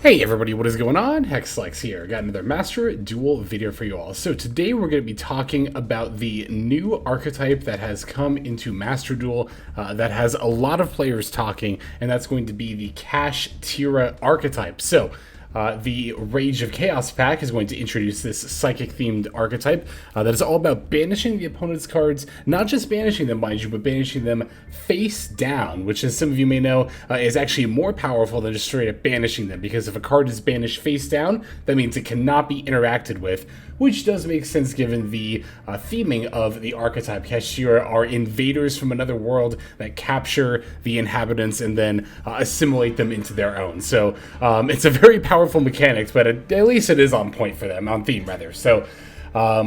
Hey everybody, what is going on? Hexlex here. Got another Master Duel video for you all. So today we're going to be talking about the new archetype that has come into Master Duel that has a lot of players talking, and that's going to be the Kashtira archetype. So the Rage of Chaos pack is going to introduce this psychic-themed archetype that is all about banishing the opponent's cards, not just banishing them, mind you, but banishing them face down, which, as some of you may know, is actually more powerful than just straight-up banishing them, because if a card is banished face down, that means it cannot be interacted with, which does make sense given the theming of the archetype. Kashtira are invaders from another world that capture the inhabitants and then assimilate them into their own. So it's a very powerful mechanic, but at least it is on point for them, on theme rather. So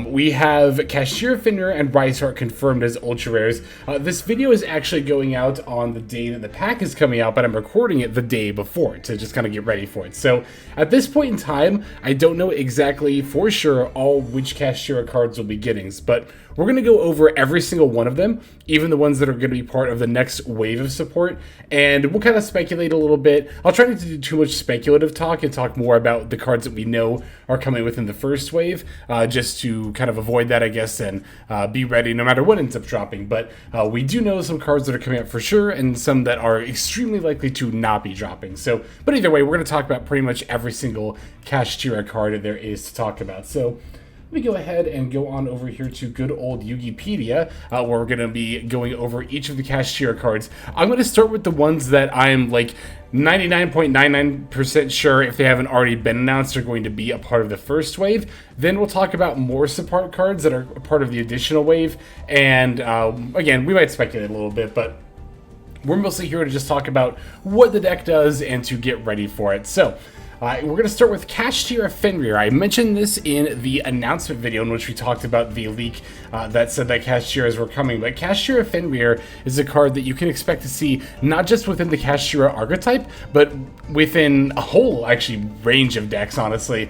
we have Cashier and Riseheart confirmed as ultra rares. This video is actually going out on the day that the pack is coming out, but I'm recording it the day before to just kind of get ready for it. So at this point in time, I don't know exactly for sure which Cashier cards will be getting, but we're going to go over every single one of them, even the ones that are going to be part of the next wave of support, and we'll kind of speculate a little bit. I'll try not to do too much speculative talk and talk more about the cards that we know are coming within the first wave, just to kind of avoid that, I guess, and be ready no matter what ends up dropping. But we do know some cards that are coming up for sure, and some that are extremely likely to not be dropping. So, but either way, we're going to talk about pretty much every single Kashtira card there is to talk about. So let me go ahead and go on over here to good old Yugipedia, where we're going to be going over each of the Kashtira cards. I'm going to start with the ones that I'm like 99.99% sure, if they haven't already been announced, are going to be a part of the first wave. Then we'll talk about more support cards that are a part of the additional wave. And again, we might speculate a little bit, but we're mostly here to just talk about what the deck does and to get ready for it. So we're going to start with Kashtira Fenrir. I mentioned this in the announcement video in which we talked about the leak that said that Kashtiras were coming, but Kashtira Fenrir is a card that you can expect to see not just within the Kashtira archetype, but within a whole, actually, range of decks, honestly.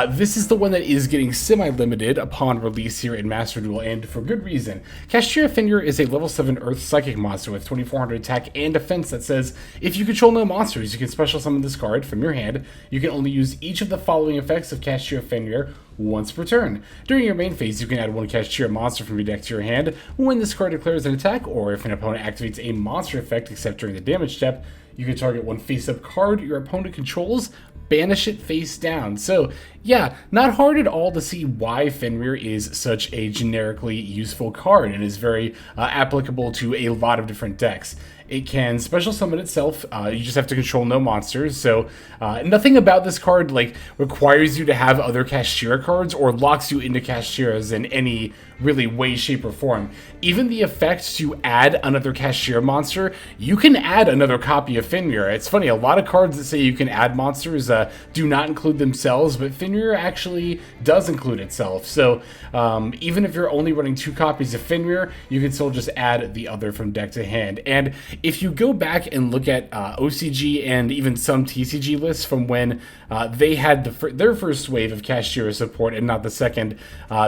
This is the one that is getting semi-limited upon release here in Master Duel, and for good reason. Kashtira Fenrir is a level 7 Earth Psychic monster with 2400 attack and defense that says, if you control no monsters, you can special summon this card from your hand. You can only use each of the following effects of Kashtira Fenrir once per turn. During your main phase, you can add one Kashtira monster from your deck to your hand when this card declares an attack, or if an opponent activates a monster effect except during the damage step, you can target one face-up card your opponent controls, banish it face down. So yeah, not hard at all to see why Fenrir is such a generically useful card and is very applicable to a lot of different decks. It can special summon itself. You just have to control no monsters. So nothing about this card like requires you to have other Kashtira cards or locks you into Kashtiras in any really way, shape, or form. Even the effect to add another Kashtira monster, you can add another copy of Fenrir. It's funny, a lot of cards that say you can add monsters do not include themselves, but Fenrir actually does include itself. So even if you're only running 2 copies of Fenrir, you can still just add the other from deck to hand. And if you go back and look at OCG and even some TCG lists from when they had their first wave of Kashtira support and not the second,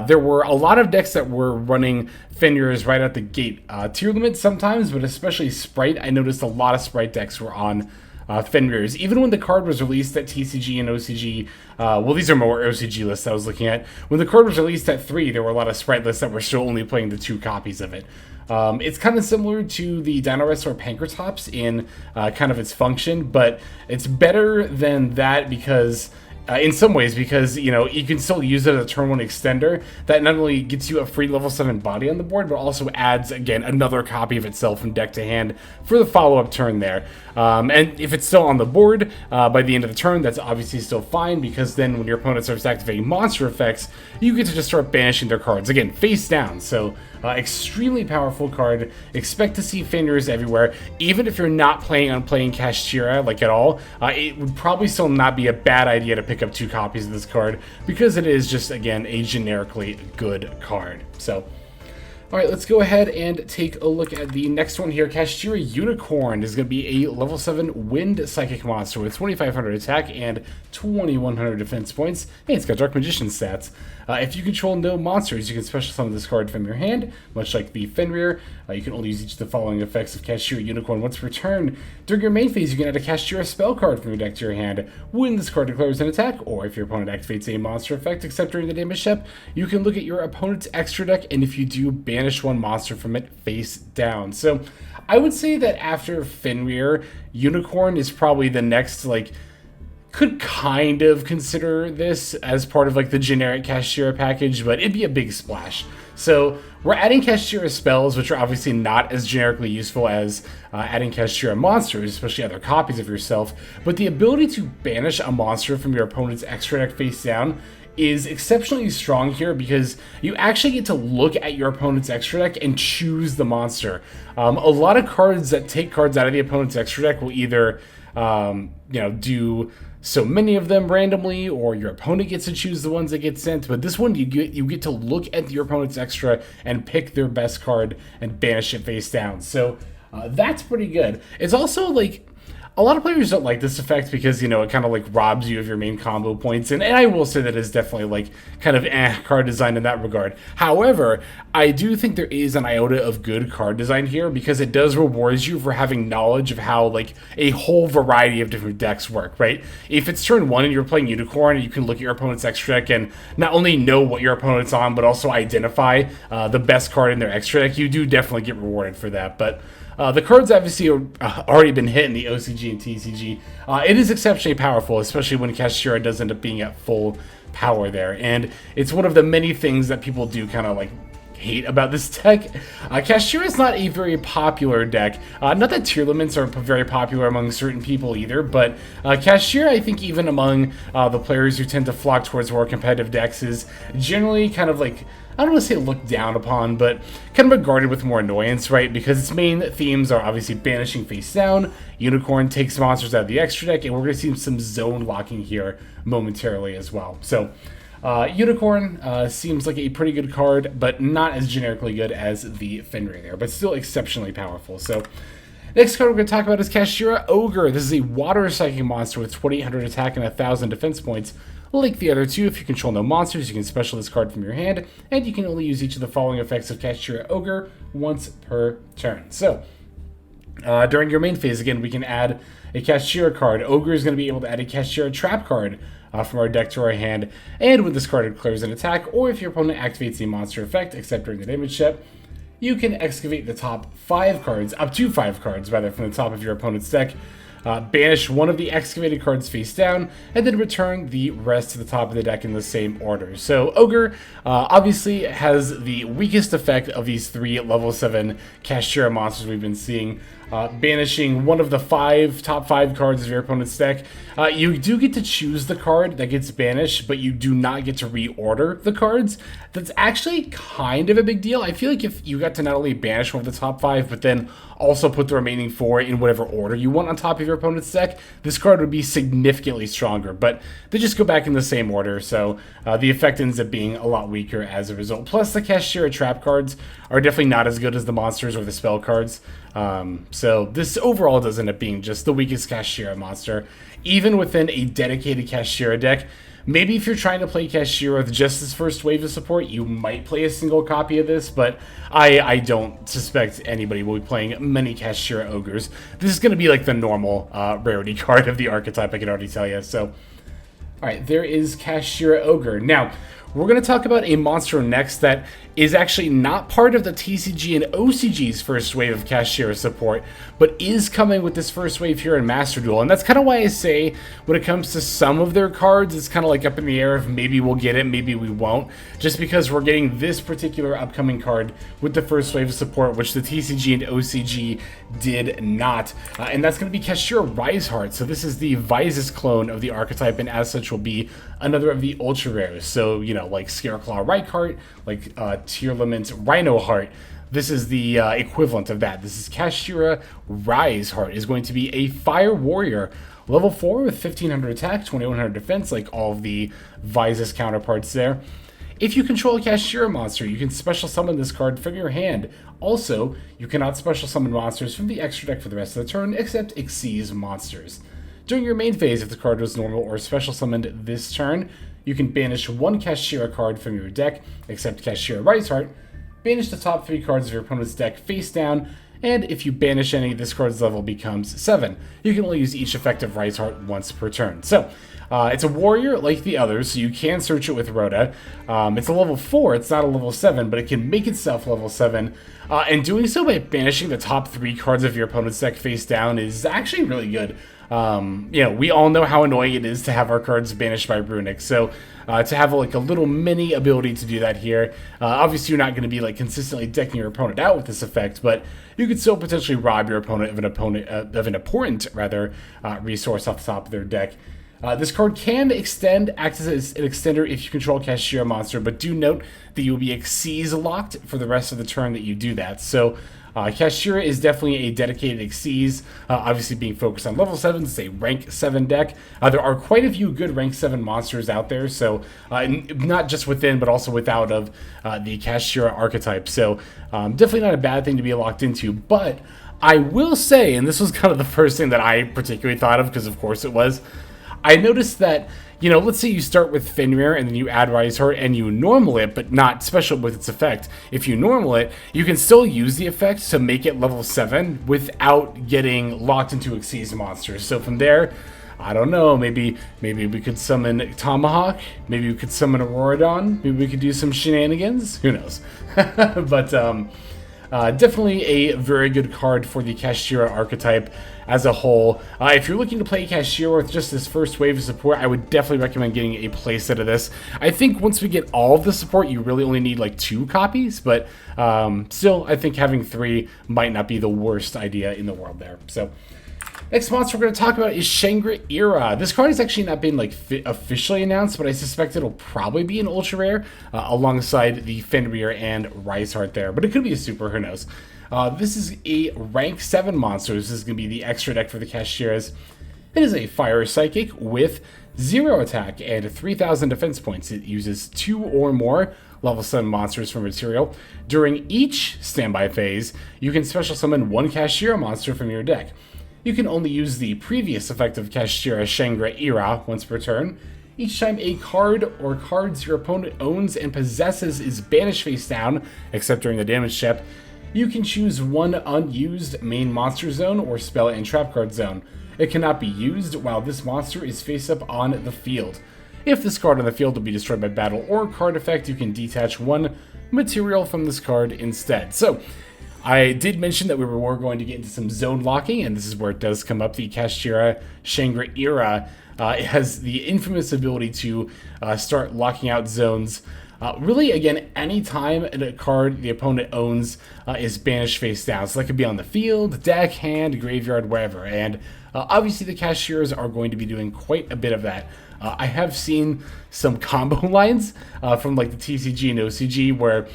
there were a lot of decks that were running Fenrirs right out the gate. Tier limit sometimes, but especially Sprite. I noticed a lot of Sprite decks were on Fenrirs. Even when the card was released at TCG and OCG, well, these are more OCG lists I was looking at. When the card was released at 3, there were a lot of Sprite lists that were still only playing the 2 copies of it. It's kind of similar to the Dinosaur or Pankratops in kind of its function, but it's better than that because in some ways, because you know you can still use it as a turn 1 extender that not only gets you a free level 7 body on the board, but also adds again another copy of itself from deck to hand for the follow-up turn there. And if it's still on the board by the end of the turn, that's obviously still fine, because then when your opponent starts activating monster effects, you get to just start banishing their cards again face down. So extremely powerful card. Expect to see Fenrirs everywhere. Even if you're not planning on playing Kashtira like at all, it would probably still not be a bad idea to pick up 2 copies of this card, because it is just again a generically good card. So All right, let's go ahead and take a look at the next one here. Cashier Unicorn is going to be a level 7 wind psychic monster with 2,500 attack and 2,100 defense points. Hey, it's got Dark Magician stats. If you control no monsters, you can special summon this card from your hand, much like the Fenrir. You can only use each of the following effects of Cashier Unicorn once per turn. During your main phase, you can add a Kashtira spell card from your deck to your hand when this card declares an attack, or if your opponent activates a monster effect except during the damage step, you can look at your opponent's extra deck, and if you do, banish one monster from it face down. So I would say that after Fenrir, Unicorn is probably the next, could kind of consider this as part of the generic Kashtira package, but it'd be a big splash. So we're adding Kashtira spells, which are obviously not as generically useful as adding Kashtira monsters, especially other copies of yourself, but the ability to banish a monster from your opponent's extra deck face down is exceptionally strong here because you actually get to look at your opponent's extra deck and choose the monster. A lot of cards that take cards out of the opponent's extra deck will either do so many of them randomly, or your opponent gets to choose the ones that get sent. But this one, you get to look at your opponent's extra and pick their best card and banish it face down. So that's pretty good. It's also a lot of players don't like this effect because, it kind of robs you of your main combo points. And I will say that it's definitely kind of card design in that regard. However, I do think there is an iota of good card design here because it does reward you for having knowledge of how a whole variety of different decks work, right? If it's turn 1 and you're playing Unicorn, you can look at your opponent's extra deck and not only know what your opponent's on, but also identify the best card in their extra deck. You do definitely get rewarded for that. But the cards obviously are already been hit in the OCG and TCG. It is exceptionally powerful, especially when Kashtira does end up being at full power there. And it's one of the many things that people do kind of hate about this deck. Kashtira is not a very popular deck. Not that tier limits are very popular among certain people either, but Kashtira, I think even among the players who tend to flock towards more competitive decks, is generally kind of I don't want to say looked down upon, but kind of regarded with more annoyance, right? Because its main themes are obviously banishing face down, Unicorn takes monsters out of the extra deck, and we're going to see some zone locking here momentarily as well. So Unicorn seems like a pretty good card, but not as generically good as the Fenrir there, but still exceptionally powerful. So next card we're going to talk about is Cashier Ogre. This is a water psychic monster with 2,800 attack and 1,000 defense points. Like the other two, if you control no monsters, you can special this card from your hand, and you can only use each of the following effects of Cashier Ogre once per turn. So, during your main phase, again, we can add a Cashier card. Ogre is going to be able to add a Cashier trap card from our deck to our hand, and when this card declares an attack, or if your opponent activates a monster effect, except during the damage step, you can excavate the top 5 cards, up to 5 cards, rather, from the top of your opponent's deck. Banish one of the excavated cards face down, and then return the rest to the top of the deck in the same order. So Ogre obviously has the weakest effect of these 3 level 7 Kashtira monsters we've been seeing. Banishing one of the top 5 cards of your opponent's deck. You do get to choose the card that gets banished, but you do not get to reorder the cards. That's actually kind of a big deal. I feel like if you got to not only banish one of the top 5, but then also put the remaining 4 in whatever order you want on top of your opponent's deck, this card would be significantly stronger, but they just go back in the same order, so the effect ends up being a lot weaker as a result. Plus, the Kashtira trap cards are definitely not as good as the monsters or the spell cards, so this overall does end up being just the weakest Kashtira monster, even within a dedicated Kashtira deck. Maybe if you're trying to play Cashier with just this first wave of support, you might play a single copy of this, but I don't suspect anybody will be playing many Cashier Ogres. This is going to be the normal rarity card of the archetype, I can already tell you. So, alright, there is Cashier Ogre. Now, we're going to talk about a monster next that is actually not part of the TCG and OCG's first wave of Cashier support, but is coming with this first wave here in Master Duel. And that's kind of why I say when it comes to some of their cards, it's kind of up in the air if maybe we'll get it, maybe we won't, just because we're getting this particular upcoming card with the first wave of support, which the TCG and OCG did not. And that's going to be Cashier Riseheart. So this is the Vysis clone of the archetype, and as such will be another of the ultra rares. So, like Scareclaw Reichheart, like Tearlament Rhinoheart. This is the equivalent of that. This is Castura Riseheart, is going to be a Fire Warrior, level 4 with 1,500 attack, 2,100 defense, like all of the Vysis counterparts there. If you control a Kashtira monster, you can special summon this card from your hand. Also, you cannot special summon monsters from the extra deck for the rest of the turn, except Xyz monsters. During your main phase, if the card was normal or special summoned this turn, you can banish one Kashtira card from your deck, except Cashier Riseheart, banish the top 3 cards of your opponent's deck face down, and if you banish any, this card's level becomes 7. You can only use each effect of Riseheart once per turn. So, it's a warrior like the others, so you can search it with Rhoda. It's a level 4, it's not a level 7, but it can make itself level 7. And doing so by banishing the top 3 cards of your opponent's deck face down is actually really good. We all know how annoying it is to have our cards banished by Runic, so to have like a little mini ability to do that here. Obviously, you're not going to be like consistently decking your opponent out with this effect, but you could still potentially rob your opponent of an important resource off the top of their deck. This card can act as an extender if you control a Cashier monster, but do note that you will be Xyz locked for the rest of the turn that you do that. So Kashtira is definitely a dedicated Xyz, obviously being focused on level 7, it's a rank 7 deck. There are quite a few good rank 7 monsters out there, so not just within, but also without of the Kashtira archetype. So definitely not a bad thing to be locked into, but I will say, and this was kind of the first thing that I particularly thought of, because of course it was, I noticed that, let's say you start with Fenrir and then you add Riseheart and you normal it, but not special with its effect. If you normal it, you can still use the effect to make it level 7 without getting locked into Xyz monsters. So from there, I don't know, maybe we could summon Tomahawk, maybe we could summon Auroradon, maybe we could do some shenanigans, who knows. But definitely a very good card for the Kashtira archetype as a whole. If you're looking to play Cashier with just this first wave of support, I would definitely recommend getting a playset of this. I think once we get all of the support, you really only need like 2 copies, but still, I think having 3 might not be the worst idea in the world there. So, next monster we're going to talk about is Shangri. This card has actually not been like officially announced, but I suspect it'll probably be an ultra rare alongside the Fenrir and Riseheart there. But it could be a super, who knows. This is a rank 7 monster. This is going to be the extra deck for the Kashiras. It is a fire psychic with 0 attack and 3,000 defense points. It uses 2 or more level 7 monsters for material. During each standby phase, you can special summon 1 Kashtira monster from your deck. You can only use the previous effect of Kashtira Shangri once per turn. Each time a card or cards your opponent owns and possesses is banished face down, except during the damage step, you can choose 1 unused main monster zone or spell and trap card zone. It cannot be used while this monster is face up on the field. If this card on the field will be destroyed by battle or card effect, you can detach 1 material from this card instead. So, I did mention that we were going to get into some zone locking, and this is where it does come up. The Kashtira Shangri it has the infamous ability to start locking out zones. Really, again, anytime a card the opponent owns is banished face down. So that could be on the field, deck, hand, graveyard, wherever. And obviously the Cashiers are going to be doing quite a bit of that. I have seen some combo lines from like the TCG and OCG where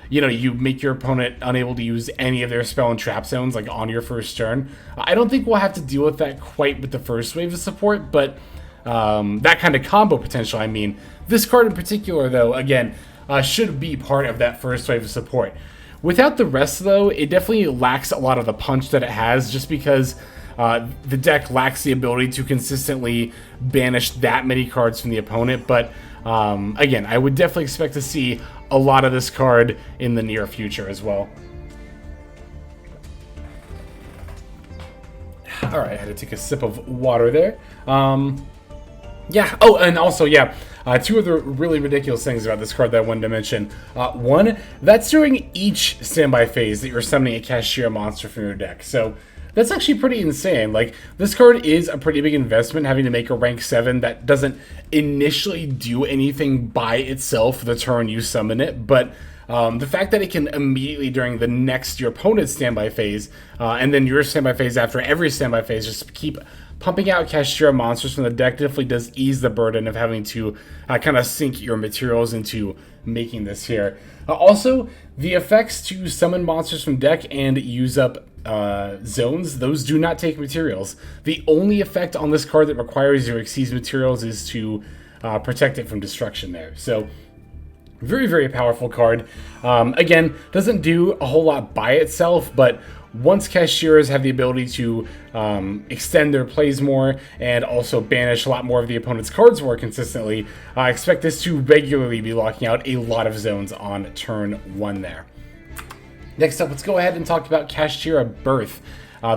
you make your opponent unable to use any of their spell and trap zones like on your first turn. I don't think we'll have to deal with that quite with the first wave of support, but that kind of combo potential, I mean. This card in particular, though, again, should be part of that first wave of support. Without the rest, though, it definitely lacks a lot of the punch that it has, just because the deck lacks the ability to consistently banish that many cards from the opponent. But again, I would definitely expect to see a lot of this card in the near future as well. All right, I had to take a sip of water there. Yeah. Oh, and also, yeah. 2 other really ridiculous things about this card that I wanted to mention. 1, that's during each standby phase that you're summoning a Cashier monster from your deck. So that's actually pretty insane. Like, this card is a pretty big investment, having to make a rank 7 that doesn't initially do anything by itself the turn you summon it, but the fact that it can immediately during the next your opponent's standby phase, and then your standby phase after every standby phase, just keep pumping out Kashtira monsters from the deck definitely does ease the burden of having to kind of sink your materials into making this here. Also, the effects to summon monsters from deck and use up zones, those do not take materials. The only effect on this card that requires your Xyz materials is to protect it from destruction there. So Very, very powerful card. Again, doesn't do a whole lot by itself, but once Cashiers have the ability to extend their plays more and also banish a lot more of the opponent's cards more consistently, I expect this to regularly be locking out a lot of zones on turn 1 there. Next up, let's go ahead and talk about Cashier At Birth.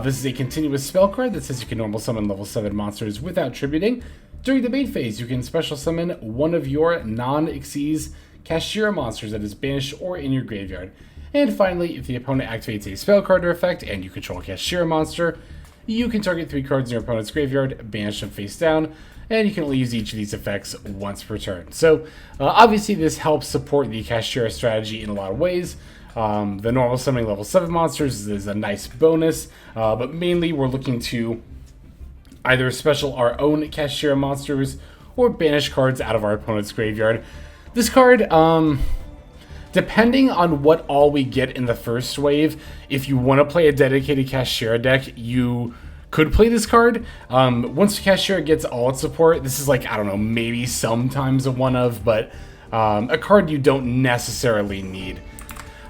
This is a continuous spell card that says you can normal summon level 7 monsters without tributing. During the main phase, you can special summon one of your non-Xyz Kashtira monsters that is banished or in your graveyard. And finally, if the opponent activates a spell card or effect and you control a Kashtira monster, you can target 3 cards in your opponent's graveyard, banish them face down, and you can only use each of these effects once per turn. So obviously this helps support the Kashtira strategy in a lot of ways. The normal summoning level 7 monsters is a nice bonus, but mainly we're looking to either special our own Kashtira monsters or banish cards out of our opponent's graveyard. This card, depending on what all we get in the first wave, if you want to play a dedicated Kashtira deck, you could play this card. Once Kashtira gets all its support, this is like, I don't know, maybe sometimes a one of, but a card you don't necessarily need.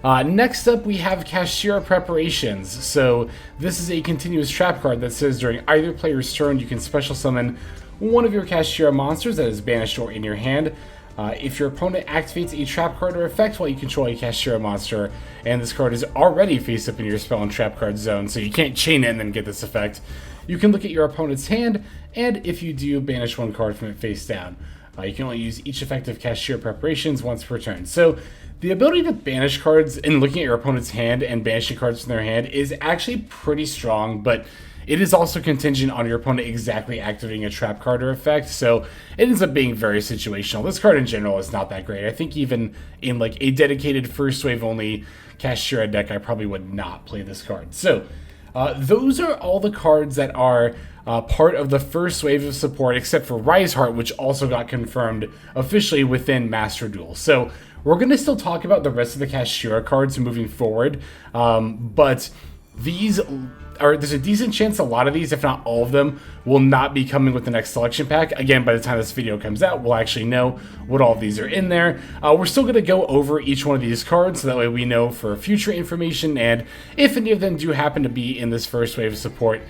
Next up, we have Cashier Preparations. So this is a continuous trap card that says during either player's turn, you can special summon one of your Cashier monsters that is banished or in your hand. If your opponent activates a trap card or effect while you control a Cashier monster, and this card is already face up in your spell and trap card zone, so you can't chain it and then get this effect, you can look at your opponent's hand, and if you do, banish 1 card from it face down. You can only use each effect of Cashier Preparations once per turn. So the ability to banish cards in looking at your opponent's hand and banishing cards from their hand is actually pretty strong, but it is also contingent on your opponent exactly activating a trap card or effect, so it ends up being very situational. This card in general is not that great. I think even in like a dedicated first wave only Kashtira deck, I probably would not play this card. So those are all the cards that are part of the first wave of support, except for Riseheart, which also got confirmed officially within Master Duel. So we're going to still talk about the rest of the Kashtira cards moving forward, but there's a decent chance a lot of these, if not all of them, will not be coming with the next selection pack. Again, by the time this video comes out, we'll actually know what all of these are in there. We're still going to go over each one of these cards, so that way we know for future information, and if any of them do happen to be in this first wave of support,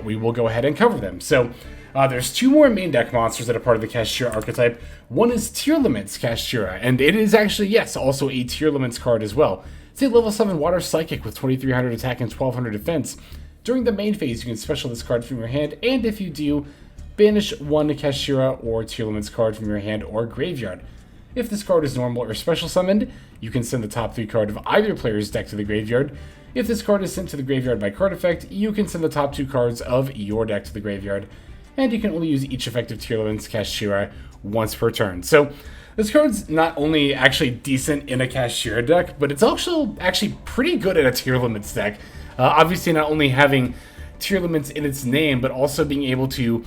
we will go ahead and cover them. So there's 2 more main deck monsters that are part of the Kashtira archetype. One is Tier Limits Kashtira, and it is actually, yes, also a Tier Limits card as well. It's a level 7 Water Psychic with 2300 attack and 1200 defense. During the main phase, you can special this card from your hand, and if you do, banish 1 Kashtira or Tier Limits card from your hand or graveyard. If this card is normal or special summoned, you can send the top 3 card of either player's deck to the graveyard. If this card is sent to the graveyard by card effect, you can send the top 2 cards of your deck to the graveyard. And you can only use each effective Tier Limits Kashtira once per turn. So this card's not only actually decent in a Kashtira deck, but it's also actually pretty good at a Tier Limits deck. Obviously not only having Tier Limits in its name, but also being able to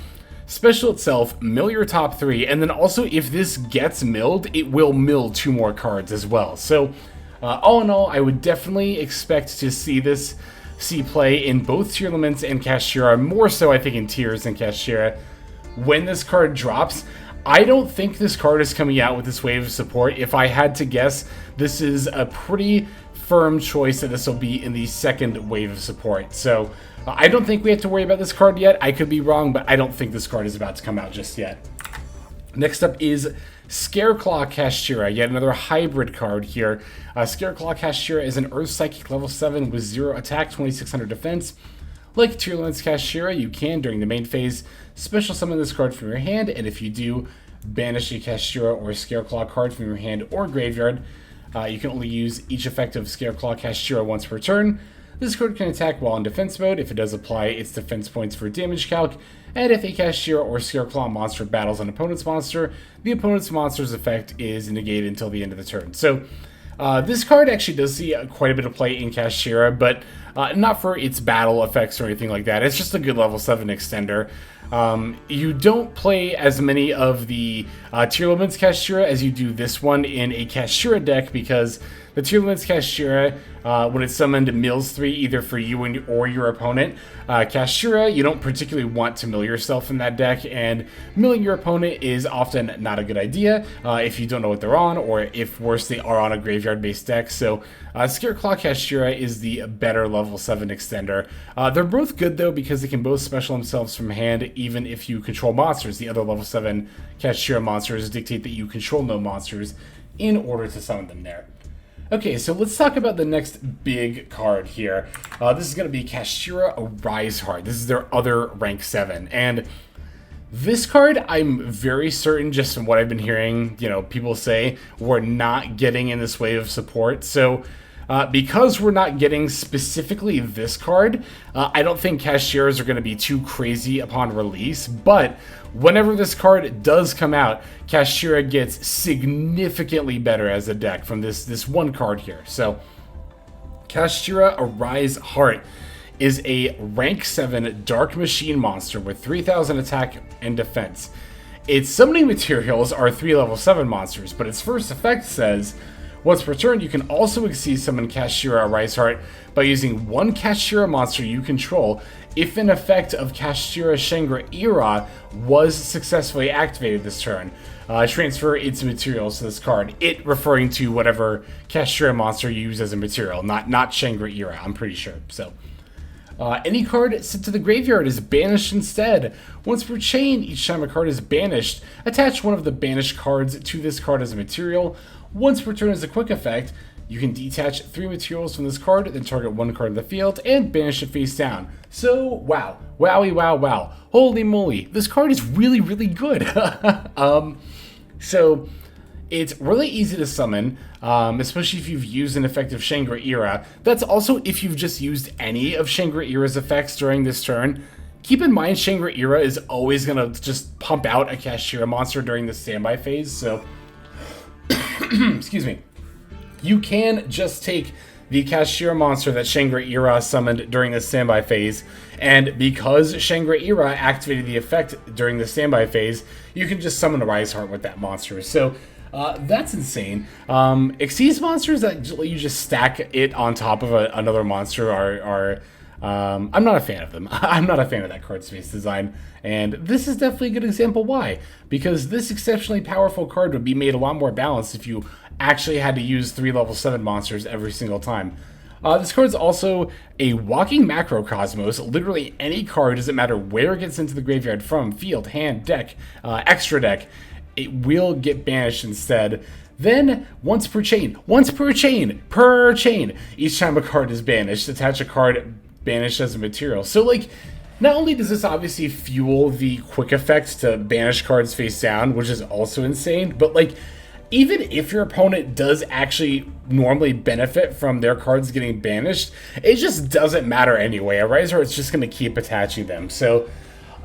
special itself, mill your top 3, and then also if this gets milled, it will mill 2 more cards as well. So all in all, I would definitely expect to see this play in both Tier Limits and Kashtira, more so I think in Tiers than Kashtira. When this card drops, I don't think this card is coming out with this wave of support. If I had to guess, this is a pretty firm choice that this will be in the second wave of support. So I don't think we have to worry about this card yet. I could be wrong, but I don't think this card is about to come out just yet. Next up is Scareclaw Kashtira, yet another hybrid card here. Scareclaw Kashtira is an Earth Psychic level 7 with 0 attack, 2600 defense. Like Tier Limits Kashtira, you can, during the main phase, special summon this card from your hand, and if you do, banish a Kashtira or Scareclaw card from your hand or graveyard. You can only use each effective Scareclaw Kashtira once per turn. This card can attack while in defense mode if it does apply its defense points for damage calc, and if a Kashtira or Scareclaw monster battles an opponent's monster, the opponent's monster's effect is negated until the end of the turn. So this card actually does see quite a bit of play in Kashtira, but not for its battle effects or anything like that. It's just a good level 7 extender. You don't play as many of the Tier Limits Kashtira as you do this one in a Kashtira deck, because the Tier Limits Kashtira, when it's summoned, mills 3 either for you or your opponent. Kashtira, you don't particularly want to mill yourself in that deck, and milling your opponent is often not a good idea if you don't know what they're on, or if worse, they are on a graveyard-based deck. So Scareclaw Kashtira is the better level 7 extender. They're both good though, because they can both special themselves from hand even if you control monsters. The other level 7 Kashtira monsters dictate that you control no monsters in order to summon them there. Okay, so let's talk about the next big card here. This is going to be Castura Riseheart. This is their other rank 7. And this card, I'm very certain, just from what I've been hearing, people say, we're not getting in this wave of support. So because we're not getting specifically this card, I don't think Cashiers are going to be too crazy upon release. But whenever this card does come out, Kashtira gets significantly better as a deck from this one card here. So Castura Riseheart is a rank 7 Dark Machine monster with 3,000 attack and defense. Its summoning materials are 3 level 7 monsters, but its first effect says, once per turn, you can also exceed summon Castura Riseheart by using one Kashtira monster you control if an effect of Kashtira Shangri was successfully activated this turn. Transfer its materials to this card. It referring to whatever Kashtira monster you use as a material, not Shangri, I'm pretty sure. So any card sent to the graveyard is banished instead. Once per chain, each time a card is banished, attach one of the banished cards to this card as a material. Once per turn as a quick effect, you can detach 3 materials from this card, then target 1 card in the field, and banish it face down. So, wow. Wowie, wow, wow. Holy moly. This card is really, really good. So, it's really easy to summon, especially if you've used an effective Shangri. That's also if you've just used any of Shangri-Era's effects during this turn. Keep in mind, Shangri-Era is always going to just pump out a Kashtira monster during the standby phase, so excuse me. You can just take the Kashtira monster that Shangri summoned during the standby phase, and because Shangri activated the effect during the standby phase, you can just summon a Riseheart with that monster. So that's insane. Exceeds monsters that you just stack it on top of another monster are I'm not a fan of them. I'm not a fan of that card space design, and this is definitely a good example why. Because this exceptionally powerful card would be made a lot more balanced if you actually had to use 3 level 7 monsters every single time. This card is also a walking macrocosmos. Literally any card, doesn't matter where it gets into the graveyard from, field, hand, deck, extra deck, it will get banished instead. Then, once per chain, each time a card is banished, attach a card banished as a material. So, like, not only does this obviously fuel the quick effect to banish cards face down, which is also insane, but, like, even if your opponent does actually normally benefit from their cards getting banished, it just doesn't matter anyway. A Riseheart's just going to keep attaching them. So,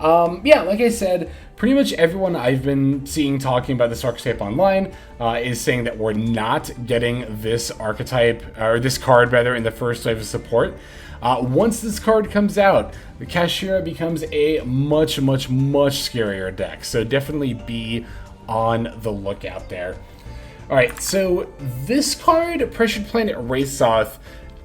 yeah, like I said, pretty much everyone I've been seeing talking about this archetype online is saying that we're not getting this archetype, or this card rather, in the first wave of support. Once this card comes out, the Kashtira becomes a much, much, much scarier deck. So definitely be on the lookout there. Alright, so this card, Pressured Planet Wraithoth,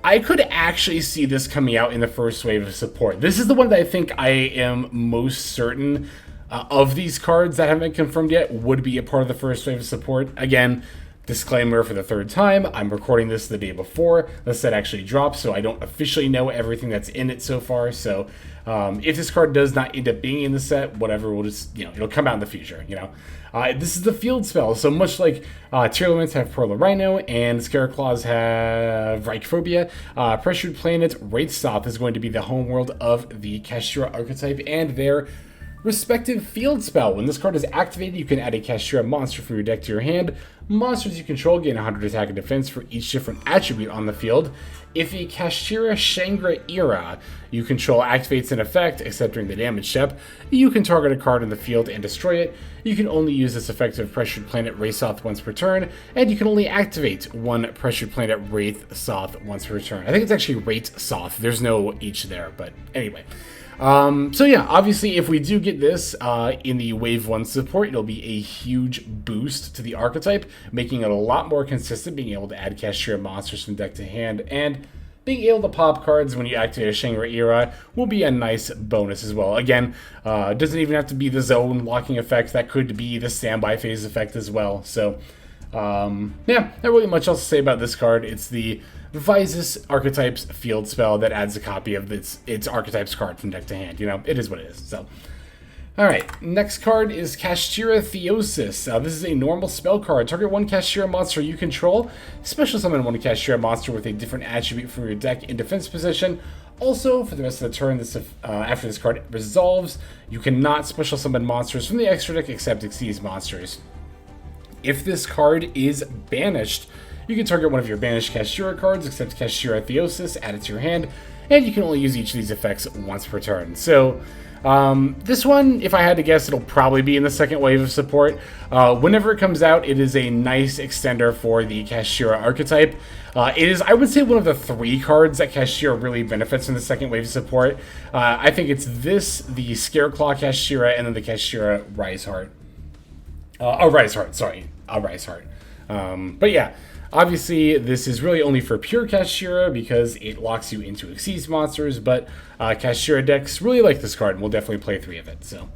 I could actually see this coming out in the first wave of support. This is the one that I think I am most certain of these cards that haven't been confirmed yet would be a part of the first wave of support. Again, disclaimer for the 3rd time, I'm recording this the day before the set actually drops, so I don't officially know everything that's in it so far. So if this card does not end up being in the set, whatever, we'll just, it'll come out in the future, This is the field spell, so much like Tier Limits have Pearl Rhino and Scareclaws have Reichphobia, Pressured Planet Wraithoth is going to be the homeworld of the Kashtira archetype, and their Respective field spell. When this card is activated, you can add a Kashtira monster from your deck to your hand. Monsters you control gain 100 attack and defense for each different attribute on the field. If a Kashtira Shangri you control activates an effect, except during the damage step, you can target a card in the field and destroy it. You can only use this effect of Pressured Planet Wraith once per turn, and you can only activate one Pressured Planet Wraith Soth once per turn. I think it's actually Wraith Soth. There's no H there, but anyway. So yeah, obviously if we do get this in the Wave 1 support, it'll be a huge boost to the archetype, making it a lot more consistent, being able to add Cashier monsters from deck to hand, and being able to pop cards when you activate a Shangri will be a nice bonus as well. Again, it doesn't even have to be the zone locking effect, that could be the standby phase effect as well. So yeah, not really much else to say about this card. It's the Vysis archetype's field spell that adds a copy of its archetype's card from deck to hand. You know, it is what it is. So, alright, next card is Kashtira Theosis. This is a normal spell card. Target one Kashtira monster you control. Special summon one Kashtira monster with a different attribute from your deck in defense position. Also, for the rest of the turn, after this card resolves, you cannot special summon monsters from the extra deck except Xyz monsters. If this card is banished, you can target one of your banished Kastura cards, except Castura Theosis, add it to your hand, and you can only use each of these effects once per turn. So, this one, if I had to guess, it'll probably be in the second wave of support. Whenever it comes out, it is a nice extender for the Kashtira archetype. It is, I would say, one of the 3 cards that Kashtira really benefits from the second wave of support. I think it's this, the Scareclaw Kashtira, and then the Castura Riseheart. Riseheart. But yeah. Obviously, this is really only for pure Kashtira because it locks you into Xyz monsters, but Kashtira decks really like this card, and we'll definitely play 3 of it. So,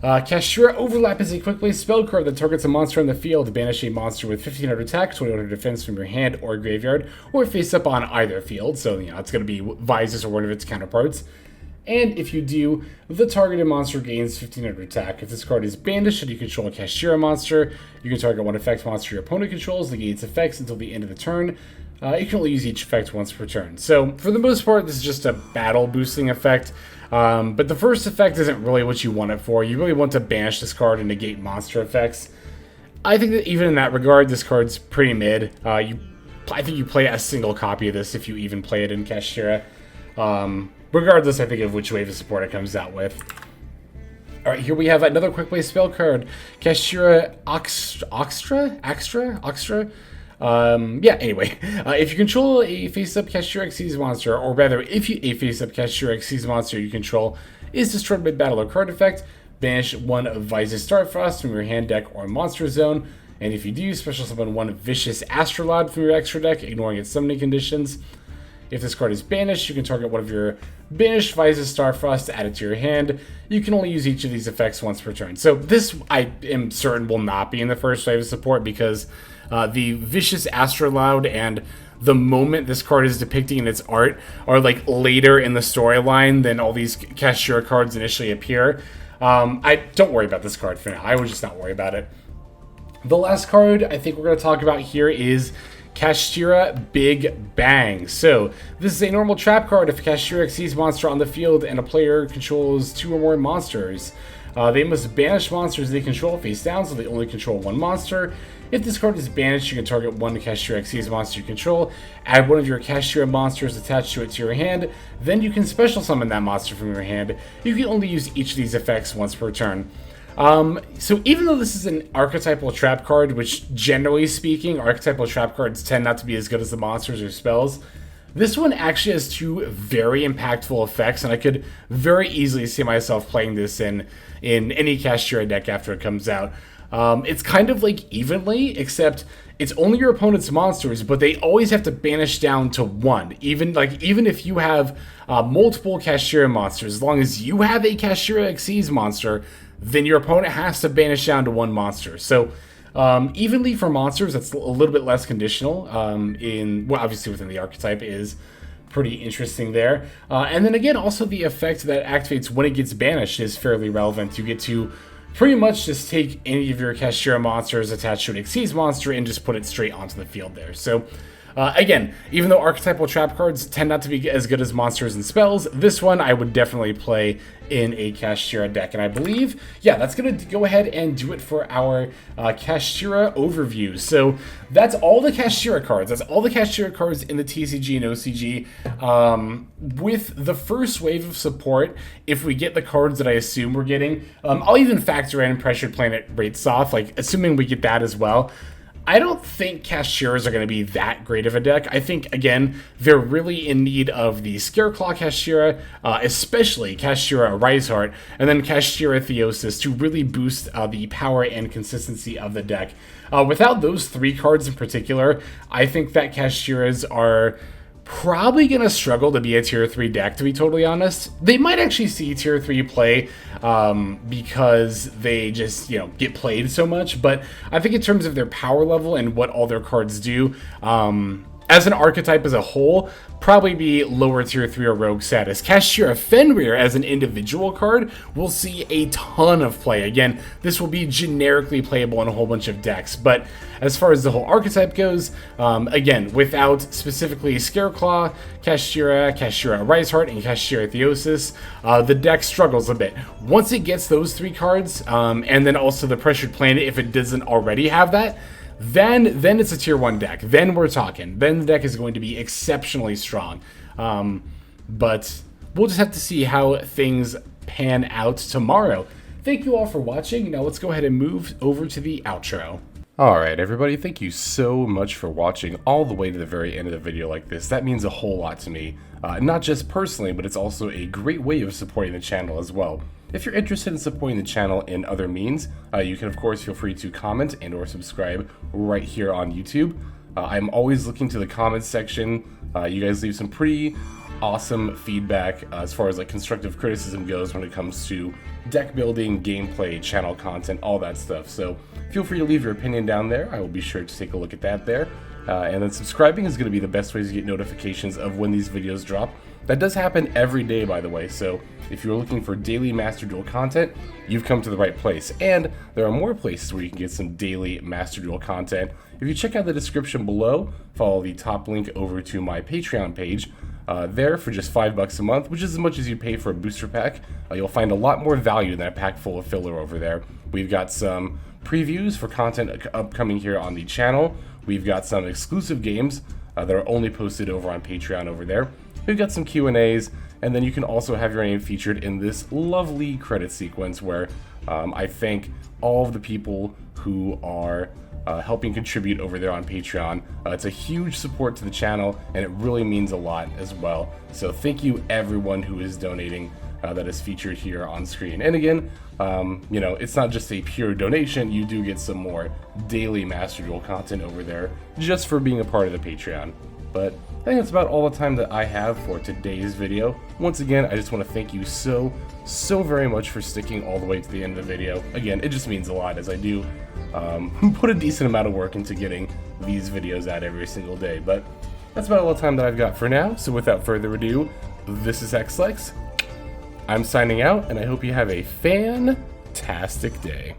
Kashtira Overlap is a quick play spell card that targets a monster on the field. Banish a monster with 1500 attack, 2100 defense from your hand or graveyard, or face up on either field. So, you know, it's going to be Vysis or one of its counterparts. And if you do, the targeted monster gains 1500 attack. If this card is banished and you control a Kashtira monster, you can target one effect monster your opponent controls, negate its effects until the end of the turn. You can only use each effect once per turn. So, for the most part, this is just a battle boosting effect. But the first effect isn't really what you want it for. You really want to banish this card and negate monster effects. I think that even in that regard, this card's pretty mid. I think you play a single copy of this if you even play it in Kashtira. Regardless, I think, of which wave of support it comes out with. Alright, here we have another quick play spell card. Castura Extra? Yeah, anyway. If you control a face-up Kashtira Xyz monster, or rather, if a face-up Kashtira Xyz monster you control is destroyed by battle or card effect, banish one of Vysis Starfrost from your hand deck or monster zone. And if you do, special summon one Vicious Astrolabe from your extra deck, ignoring its summoning conditions. If this card is banished, you can target one of your banished Vysis Starfrost to add it to your hand. You can only use each of these effects once per turn. So this, I am certain, will not be in the first wave of support because the Vicious Astrolabe and the moment this card is depicting in its art are like later in the storyline than all these Kashtira cards initially appear. I don't worry about this card for now. I would just not worry about it. The last card I think we're going to talk about here is Kashtira Big Bang. So, this is a normal trap card. If a Kashtira Xyz monster on the field and a player controls 2 or more monsters, they must banish monsters they control face down, so they only control 1 monster. If this card is banished, you can target one Kashtira Xyz monster you control, add one of your Kashtira monsters attached to it to your hand, then you can special summon that monster from your hand. You can only use each of these effects once per turn. So even though this is an archetypal trap card, which generally speaking, archetypal trap cards tend not to be as good as the monsters or spells, this one actually has 2 very impactful effects, and I could very easily see myself playing this in any Kashtira deck after it comes out. It's kind of like evenly, except it's only your opponent's monsters, but they always have to banish down to 1. Even if you have multiple Kashtira monsters, as long as you have a Kashtira Xyz monster, then your opponent has to banish down to 1 monster. So, evenly for monsters, that's a little bit less conditional. Obviously within the archetype is pretty interesting there. And then again, also the effect that activates when it gets banished is fairly relevant. You get to pretty much just take any of your Kashtira monsters attached to an Xyz monster and just put it straight onto the field there. So, Again, even though archetypal trap cards tend not to be as good as monsters and spells, this one I would definitely play in a Kashtira deck. And I believe, yeah, that's going to go ahead and do it for our Kashtira overview. So that's all the Kashtira cards. That's all the Kashtira cards in the TCG and OCG. With the first wave of support, if we get the cards that I assume we're getting, I'll even factor in Pressured Planet Rate Soft, like assuming we get that as well. I don't think Kashiras are going to be that great of a deck. I think, again, they're really in need of the Scareclaw Kashtira, especially Castura Riseheart, and then Kashtira Theosis to really boost the power and consistency of the deck. Without those three cards in particular, I think that Kashiras are probably going to struggle to be a tier 3 deck, to be totally honest. They might actually see tier 3 play because they just, get played so much. But I think in terms of their power level and what all their cards do, as an archetype as a whole, probably be lower tier 3 or rogue status. Kashtira Fenrir as an individual card will see a ton of play. Again, this will be generically playable in a whole bunch of decks, but as far as the whole archetype goes, again, without specifically Scareclaw, Kashtira Riseheart, and Kashtira Theosis, the deck struggles a bit. Once it gets those three cards, and then also the Pressured Planet, if it doesn't already have that, then it's a tier 1 deck. Then we're talking. Then the deck is going to be exceptionally strong. But we'll just have to see how things pan out tomorrow. Thank you all for watching. Now let's go ahead and move over to the outro. Alright everybody, thank you so much for watching all the way to the very end of the video like this. That means a whole lot to me. Not just personally, but it's also a great way of supporting the channel as well. If you're interested in supporting the channel in other means, you can of course feel free to comment and or subscribe right here on YouTube. I'm always looking to the comments section. You guys leave some pretty awesome feedback as far as like constructive criticism goes when it comes to deck building, gameplay, channel content, all that stuff. So feel free to leave your opinion down there. I will be sure to take a look at that there. And then subscribing is going to be the best way to get notifications of when these videos drop. That does happen every day, by the way, so if you're looking for daily Master Duel content, you've come to the right place. And there are more places where you can get some daily Master Duel content. If you check out the description below, follow the top link over to my Patreon page. There for just $5 a month, which is as much as you pay for a booster pack. You'll find a lot more value than a pack full of filler over there. We've got some previews for content upcoming here on the channel. We've got some exclusive games that are only posted over on Patreon over there. We've got some Q&As, and then you can also have your name featured in this lovely credit sequence where I thank all of the people who are helping contribute over there on Patreon. It's a huge support to the channel, and it really means a lot as well. So thank you everyone who is donating that is featured here on screen. And again, it's not just a pure donation. You do get some more daily Master Duel content over there just for being a part of the Patreon. But I think that's about all the time that I have for today's video. Once again, I just want to thank you so very much for sticking all the way to the end of the video. Again, it just means a lot as I do put a decent amount of work into getting these videos out every single day. But that's about all the time that I've got for now. So without further ado, this is XLex. I'm signing out, and I hope you have a fantastic day.